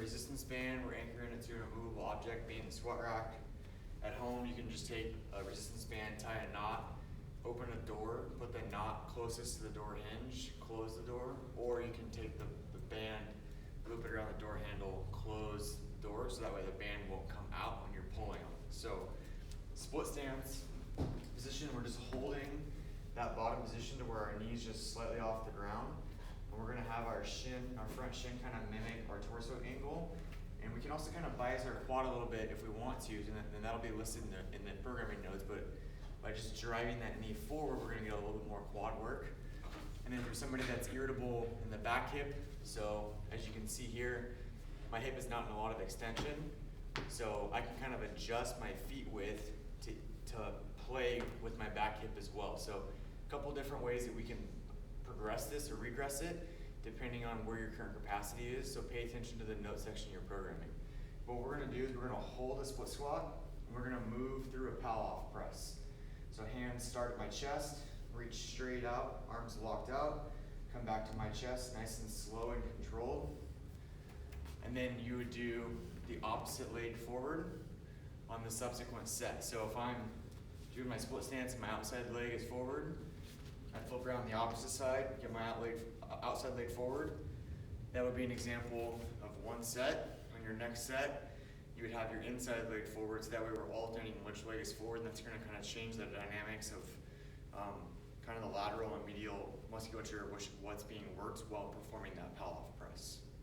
resistance band, we're anchoring it to an immovable object, being the squat rack. At home, you can just take a resistance band, tie a knot, open a door, put the knot closest to the door hinge, close the door, or you can take the band, loop it around the door handle, close the door, so that way the band won't come out when you're pulling on it. So, split stance position, we're just holding that bottom position to where our knees just slightly off the ground. And we're gonna have our front shin kind of mimic our torso angle. And we can also kind of bias our quad a little bit if we want to, and that'll be listed in the programming notes, but by just driving that knee forward, we're gonna get a little bit more quad work. And then for somebody that's irritable in the back hip, so as you can see here, my hip is not in a lot of extension, so I can kind of adjust my feet width to play with my back hip as well. So a couple different ways that we can progress this or regress it, depending on where your current capacity is. So pay attention to the note section you're programming. What we're gonna do is we're gonna hold a split squat, and we're gonna move through a Pallof press. So hands start at my chest, reach straight out, arms locked out, come back to my chest, nice and slow and controlled. And then you would do the opposite leg forward on the subsequent set. So if I'm doing my split stance and my outside leg is forward, I flip around the opposite side, get my outside leg forward. That would be an example of one set. On your next set, you would have your inside leg forward, so that way we're alternating which leg is forward, and that's gonna kind of change the dynamics of kind of the lateral and medial musculature, what's being worked while performing that Pallof press.